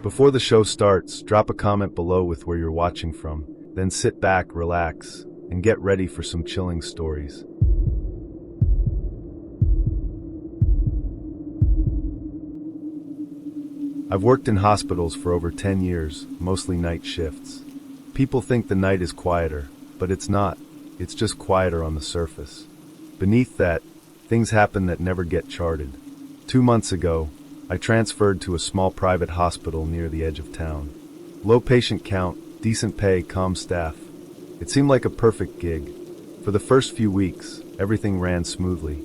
Before the show starts, drop a comment below with where you're watching from, then sit back, relax, and get ready for some chilling stories. I've worked in hospitals for over 10 years, mostly night shifts. People think the night is quieter, but it's not. It's just quieter on the surface. Beneath that, things happen that never get charted. 2 months ago, I transferred to a small private hospital near the edge of town. Low patient count, decent pay, calm staff. It seemed like a perfect gig. For the first few weeks, everything ran smoothly.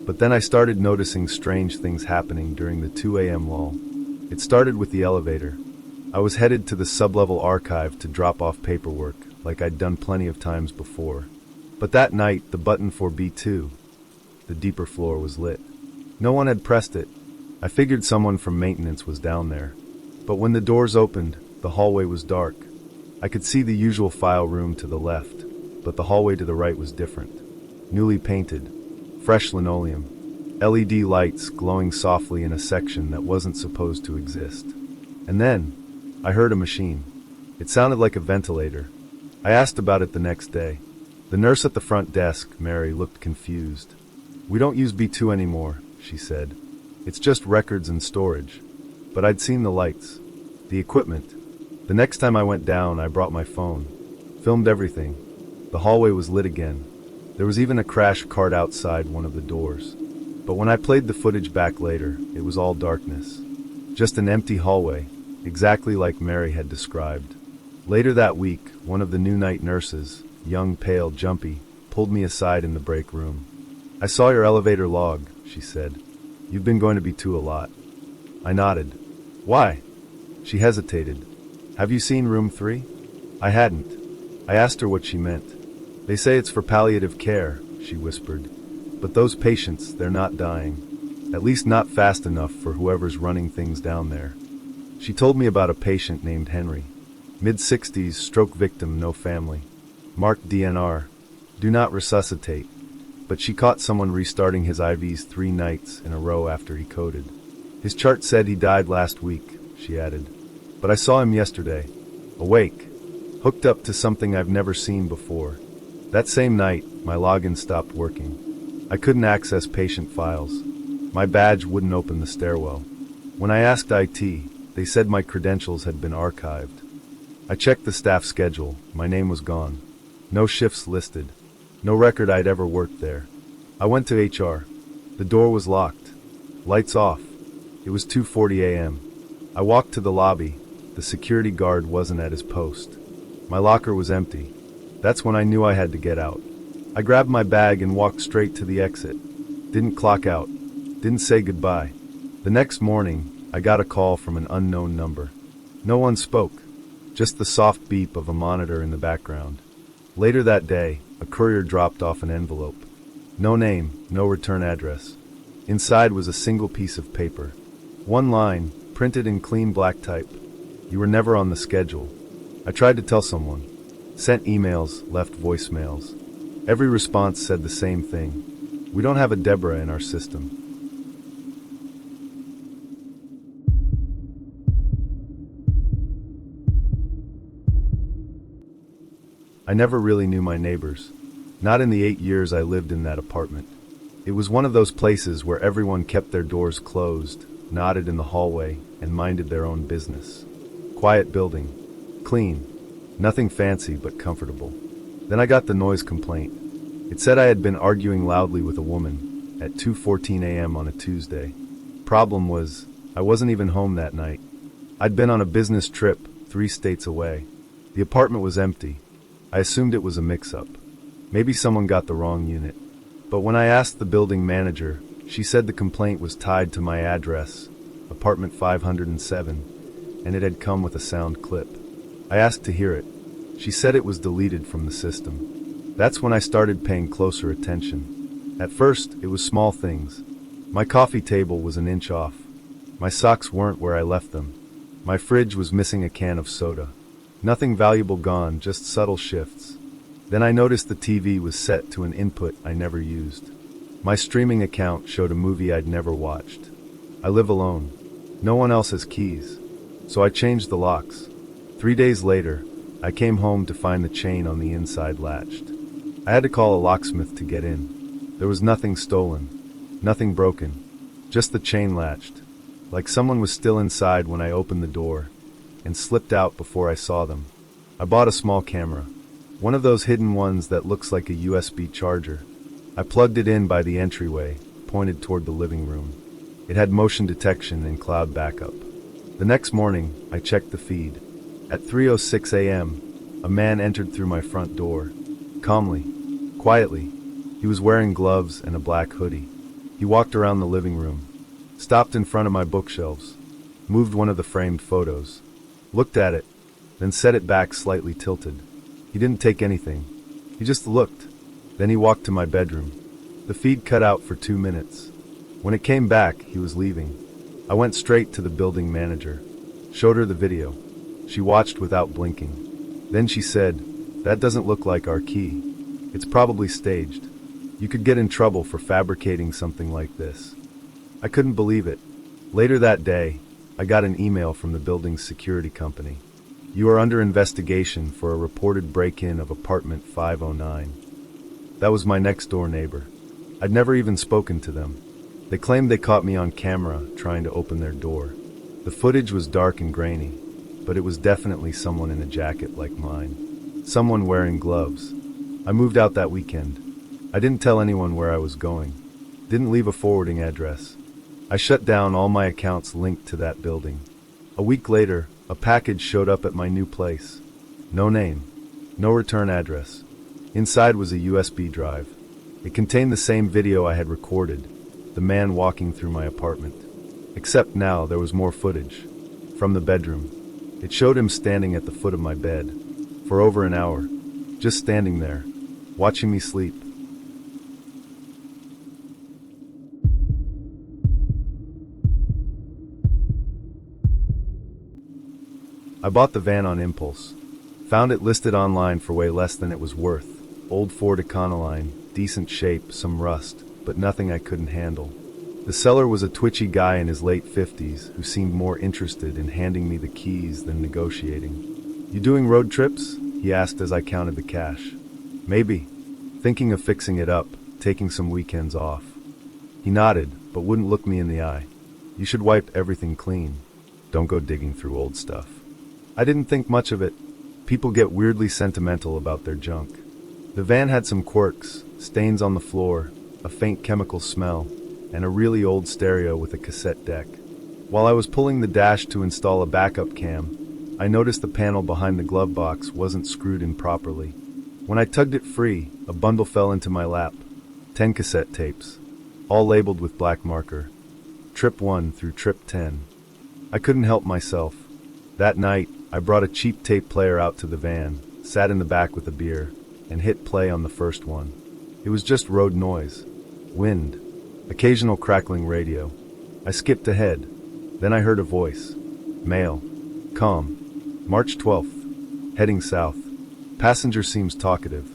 But then I started noticing strange things happening during the 2 a.m. lull. It started with the elevator. I was headed to the sublevel archive to drop off paperwork, like I'd done plenty of times before. But that night, the button for B2, the deeper floor, was lit. No one had pressed it. I figured someone from maintenance was down there. But when the doors opened, the hallway was dark. I could see the usual file room to the left, but the hallway to the right was different. Newly painted, fresh linoleum, LED lights glowing softly in a section that wasn't supposed to exist. And then, I heard a machine. It sounded like a ventilator. I asked about it the next day. The nurse at the front desk, Mary, looked confused. "We don't use B2 anymore," she said. "It's just records and storage." But I'd seen the lights, the equipment. The next time I went down, I brought my phone, filmed everything. The hallway was lit again. There was even a crash cart outside one of the doors. But when I played the footage back later, it was all darkness. Just an empty hallway, exactly like Mary had described. Later that week, one of the new night nurses, young, pale, jumpy, pulled me aside in the break room. "I saw your elevator log," she said. "You've been going to B2 a lot." I nodded. "Why?" She hesitated. "Have you seen room 3? I hadn't. I asked her what she meant. "They say it's for palliative care," she whispered. "But those patients, they're not dying. At least not fast enough for whoever's running things down there." She told me about a patient named Henry. Mid-60s, stroke victim, no family. Marked DNR. Do not resuscitate. But she caught someone restarting his IVs 3 nights in a row after he coded. "His chart said he died last week," she added. "But I saw him yesterday. Awake. Hooked up to something I've never seen before. That same night, my login stopped working. I couldn't access patient files. My badge wouldn't open the stairwell. When I asked IT, they said my credentials had been archived. I checked the staff schedule. My name was gone. No shifts listed. No record I'd ever worked there. I went to HR. The door was locked. Lights off. It was 2:40 a.m. I walked to the lobby. The security guard wasn't at his post. My locker was empty. That's when I knew I had to get out. I grabbed my bag and walked straight to the exit. Didn't clock out. Didn't say goodbye. The next morning, I got a call from an unknown number. No one spoke. Just the soft beep of a monitor in the background. Later that day, a courier dropped off an envelope. No name, no return address. Inside was a single piece of paper. One line, printed in clean black type. "You were never on the schedule." I tried to tell someone. Sent emails, left voicemails. Every response said the same thing. "We don't have a Deborah in our system." I never really knew my neighbors. Not in the 8 years I lived in that apartment. It was one of those places where everyone kept their doors closed, nodded in the hallway, and minded their own business. Quiet building. Clean. Nothing fancy but comfortable. Then I got the noise complaint. It said I had been arguing loudly with a woman at 2:14 a.m. on a Tuesday. Problem was, I wasn't even home that night. I'd been on a business trip 3 states away. The apartment was empty. I assumed it was a mix-up. Maybe someone got the wrong unit. But when I asked the building manager, she said the complaint was tied to my address, apartment 507, and it had come with a sound clip. I asked to hear it. She said it was deleted from the system. That's when I started paying closer attention. At first, it was small things. My coffee table was an inch off. My socks weren't where I left them. My fridge was missing a can of soda. Nothing valuable gone, just subtle shifts. Then I noticed the TV was set to an input I never used. My streaming account showed a movie I'd never watched. I live alone. No one else has keys. So I changed the locks. 3 days later, I came home to find the chain on the inside latched. I had to call a locksmith to get in. There was nothing stolen, nothing broken, just the chain latched, like someone was still inside when I opened the door, and slipped out before I saw them. I bought a small camera, one of those hidden ones that looks like a USB charger. I plugged it in by the entryway, pointed toward the living room. It had motion detection and cloud backup. The next morning, I checked the feed. At 3:06 a.m., a man entered through my front door. Calmly, quietly. He was wearing gloves and a black hoodie. He walked around the living room, stopped in front of my bookshelves, moved one of the framed photos, looked at it, then set it back slightly tilted. He didn't take anything. He just looked. Then he walked to my bedroom. The feed cut out for 2 minutes. When it came back, he was leaving. I went straight to the building manager, showed her the video. She watched without blinking. Then she said, "That doesn't look like our key. It's probably staged. You could get in trouble for fabricating something like this." I couldn't believe it. Later that day, I got an email from the building's security company. "You are under investigation for a reported break-in of apartment 509. That was my next-door neighbor. I'd never even spoken to them. They claimed they caught me on camera trying to open their door. The footage was dark and grainy, but it was definitely someone in a jacket like mine. Someone wearing gloves. I moved out that weekend. I didn't tell anyone where I was going. Didn't leave a forwarding address. I shut down all my accounts linked to that building. A week later, a package showed up at my new place. No name. No return address. Inside was a USB drive. It contained the same video I had recorded, the man walking through my apartment. Except now there was more footage. From the bedroom. It showed him standing at the foot of my bed. For over an hour. Just standing there. Watching me sleep. I bought the van on impulse. Found it listed online for way less than it was worth. Old Ford Econoline, decent shape, some rust, but nothing I couldn't handle. The seller was a twitchy guy in his late 50s who seemed more interested in handing me the keys than negotiating. "You doing road trips?" he asked as I counted the cash. "Maybe. Thinking of fixing it up, taking some weekends off." He nodded, but wouldn't look me in the eye. "You should wipe everything clean. Don't go digging through old stuff." I didn't think much of it. People get weirdly sentimental about their junk. The van had some quirks, stains on the floor, a faint chemical smell, and a really old stereo with a cassette deck. While I was pulling the dash to install a backup cam, I noticed the panel behind the glove box wasn't screwed in properly. When I tugged it free, a bundle fell into my lap. 10 cassette tapes, all labeled with black marker. Trip 1 through trip 10. I couldn't help myself. That night, I brought a cheap tape player out to the van, sat in the back with a beer, and hit play on the first one. It was just road noise. Wind. Occasional crackling radio. I skipped ahead. Then I heard a voice. Mail. Calm. March 12th. Heading south. Passenger seems talkative.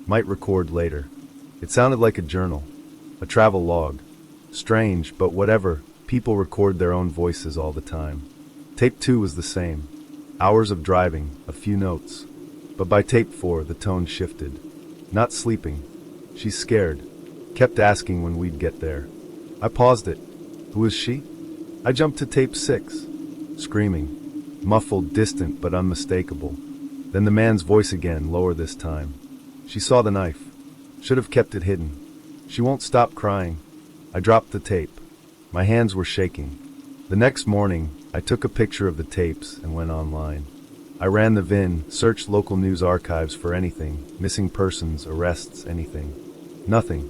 Might record later. It sounded like a journal. A travel log. Strange, but whatever. People record their own voices all the time. Tape 2 was the same. Hours of driving, a few notes. But by tape 4, the tone shifted. Not sleeping. She's scared. Kept asking when we'd get there. I paused it. Who is she? I jumped to tape 6. Screaming. Muffled, distant, but unmistakable. Then the man's voice again, lower this time. She saw the knife. Should have kept it hidden. She won't stop crying. I dropped the tape. My hands were shaking. The next morning, I took a picture of the tapes and went online. I ran the VIN, searched local news archives for anything, missing persons, arrests, anything. Nothing.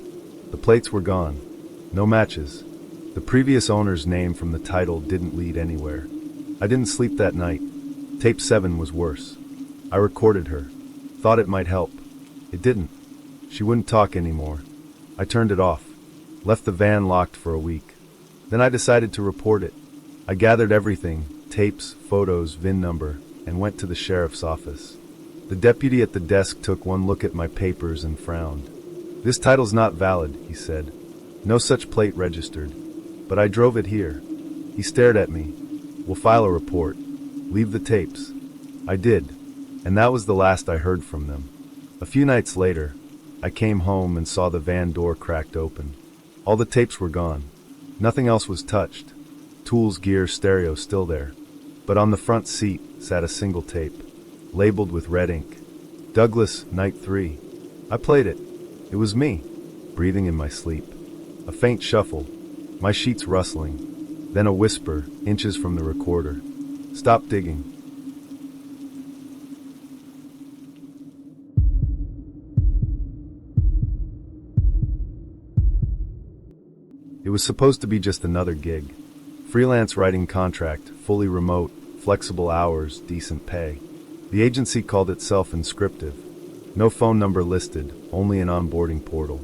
The plates were gone. No matches. The previous owner's name from the title didn't lead anywhere. I didn't sleep that night. Tape 7 was worse. I recorded her. Thought it might help. It didn't. She wouldn't talk anymore. I turned it off. Left the van locked for a week. Then I decided to report it. I gathered everything, tapes, photos, VIN number, and went to the sheriff's office. The deputy at the desk took one look at my papers and frowned. "This title's not valid," he said. "No such plate registered. But I drove it here." He stared at me. "We'll file a report." Leave the tapes. I did, and that was the last I heard from them. A few nights later, I came home and saw the van door cracked open. All the tapes were gone. Nothing else was touched. Tools, gear, stereo still there. But on the front seat sat a single tape, labeled with red ink. Douglas, Night 3. I played it. It was me, breathing in my sleep. A faint shuffle, my sheets rustling, then a whisper, inches from the recorder. Stop digging. It was supposed to be just another gig. Freelance writing contract, fully remote, flexible hours, decent pay. The agency called itself Inscriptive. No phone number listed, only an onboarding portal.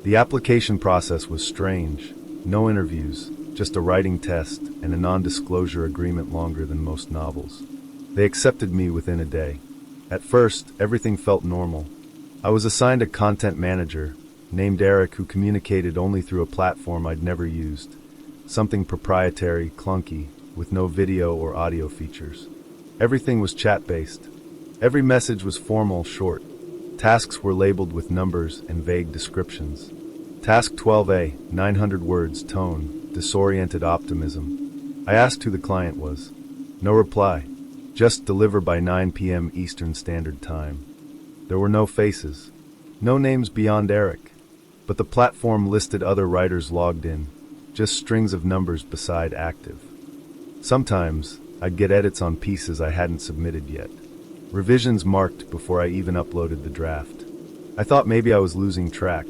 The application process was strange. No interviews, just a writing test and a non-disclosure agreement longer than most novels. They accepted me within a day. At first, everything felt normal. I was assigned a content manager, named Eric, who communicated only through a platform I'd never used. Something proprietary, clunky, with no video or audio features. Everything was chat-based. Every message was formal, short. Tasks were labeled with numbers and vague descriptions. Task 12A, 900 words, tone, disoriented optimism. I asked who the client was. No reply. Just deliver by 9 p.m. Eastern Standard Time. There were no faces. No names beyond Eric. But the platform listed other writers logged in. Just strings of numbers beside active. Sometimes, I'd get edits on pieces I hadn't submitted yet. Revisions marked before I even uploaded the draft. I thought maybe I was losing track.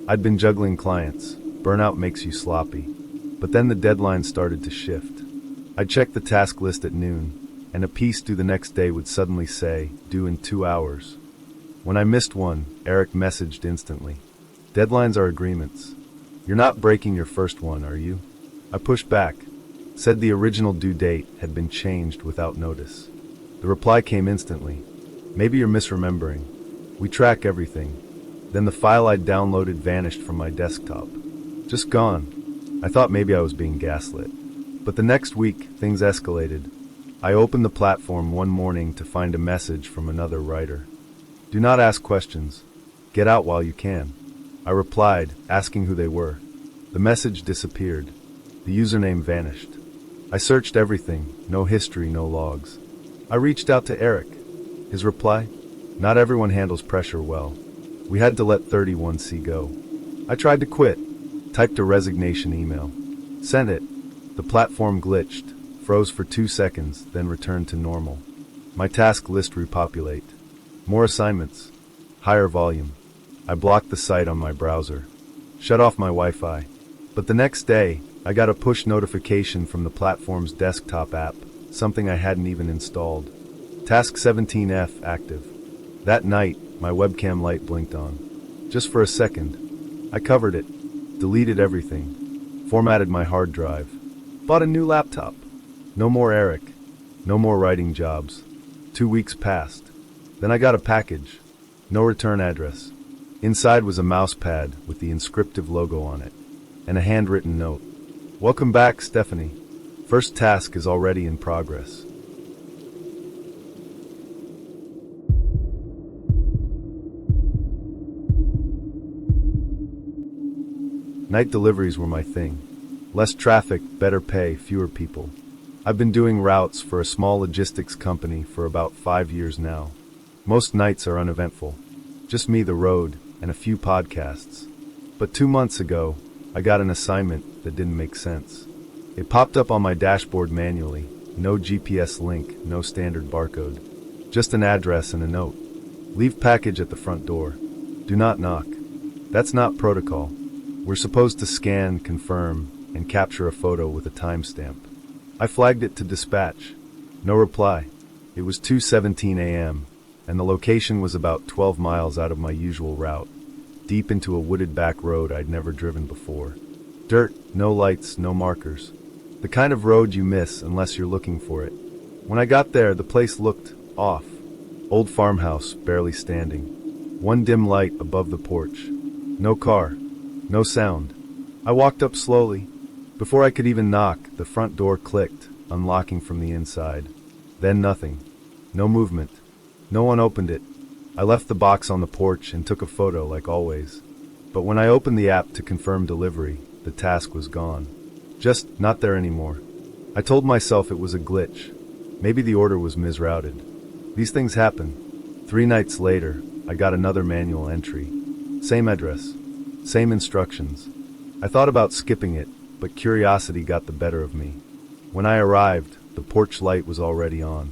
I'd been juggling clients. Burnout makes you sloppy. But then the deadline started to shift. I'd check the task list at noon, and a piece due the next day would suddenly say, due in 2 hours. When I missed one, Eric messaged instantly. Deadlines are agreements. You're not breaking your first one, are you? I pushed back, said the original due date had been changed without notice. The reply came instantly. Maybe you're misremembering. We track everything. Then the file I'd downloaded vanished from my desktop. Just gone. I thought maybe I was being gaslit. But the next week, things escalated. I opened the platform one morning to find a message from another writer. Do not ask questions. Get out while you can. I replied, asking who they were. The message disappeared. The username vanished. I searched everything, no history, no logs. I reached out to Eric. His reply? Not everyone handles pressure well. We had to let 31C go. I tried to quit. Typed a resignation email. Sent it. The platform glitched, froze for 2 seconds, then returned to normal. My task list repopulate. More assignments. Higher volume. I blocked the site on my browser. Shut off my Wi-Fi. But the next day, I got a push notification from the platform's desktop app, something I hadn't even installed. Task 17F active. That night, my webcam light blinked on. Just for a second. I covered it, deleted everything, formatted my hard drive, bought a new laptop. No more Eric. No more writing jobs. 2 weeks passed. Then I got a package. No return address. Inside was a mouse pad with the Inscriptive logo on it, and a handwritten note. Welcome back, Stephanie. First task is already in progress. Night deliveries were my thing. Less traffic, better pay, fewer people. I've been doing routes for a small logistics company for about 5 years now. Most nights are uneventful. Just me, the road, and a few podcasts. But 2 months ago, I got an assignment that didn't make sense. It popped up on my dashboard manually. No GPS link, no standard barcode. Just an address and a note. Leave package at the front door. Do not knock. That's not protocol. We're supposed to scan, confirm, and capture a photo with a timestamp. I flagged it to dispatch. No reply. It was 2:17 a.m., and the location was about 12 miles out of my usual route, deep into a wooded back road I'd never driven before. Dirt, no lights, no markers. The kind of road you miss unless you're looking for it. When I got there, the place looked off. Old farmhouse, barely standing. One dim light above the porch. No car. No sound. I walked up slowly. Before I could even knock, the front door clicked, unlocking from the inside. Then nothing. No movement. No one opened it. I left the box on the porch and took a photo like always. But when I opened the app to confirm delivery, the task was gone. Just not there anymore. I told myself it was a glitch. Maybe the order was misrouted. These things happen. 3 nights later, I got another manual entry. Same address. Same instructions. I thought about skipping it, but curiosity got the better of me. When I arrived, the porch light was already on.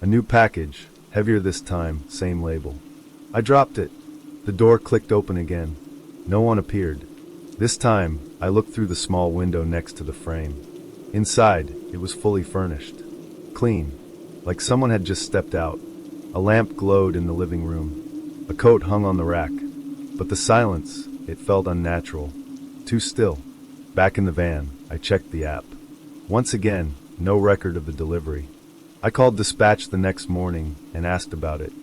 A new package, heavier this time, same label. I dropped it. The door clicked open again. No one appeared. This time, I looked through the small window next to the frame. Inside, it was fully furnished. Clean, like someone had just stepped out. A lamp glowed in the living room. A coat hung on the rack. But the silence, it felt unnatural. Too still. Back in the van, I checked the app. Once again, no record of the delivery. I called dispatch the next morning and asked about it.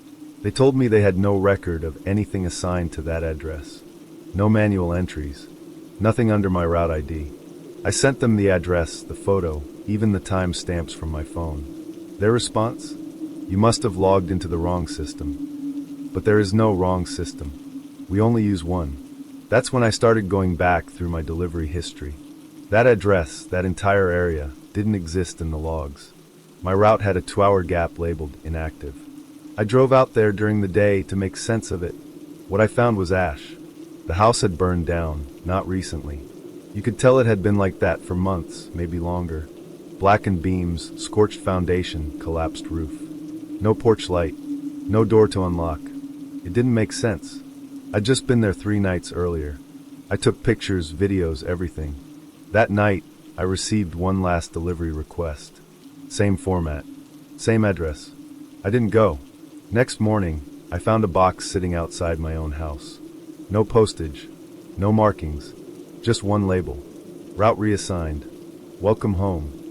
They told me they had no record of anything assigned to that address. No manual entries. Nothing under my route ID. I sent them the address, the photo, even the time stamps from my phone. Their response? You must have logged into the wrong system. But there is no wrong system. We only use one. That's when I started going back through my delivery history. That address, that entire area, didn't exist in the logs. My route had a 2-hour gap labeled inactive. I drove out there during the day to make sense of it. What I found was ash. The house had burned down, not recently. You could tell it had been like that for months, maybe longer. Blackened beams, scorched foundation, collapsed roof. No porch light, no door to unlock. It didn't make sense. I'd just been there 3 nights earlier. I took pictures, videos, everything. That night, I received one last delivery request. Same format, same address. I didn't go. Next morning, I found a box sitting outside my own house. No postage, no markings, just one label. Route reassigned. Welcome home.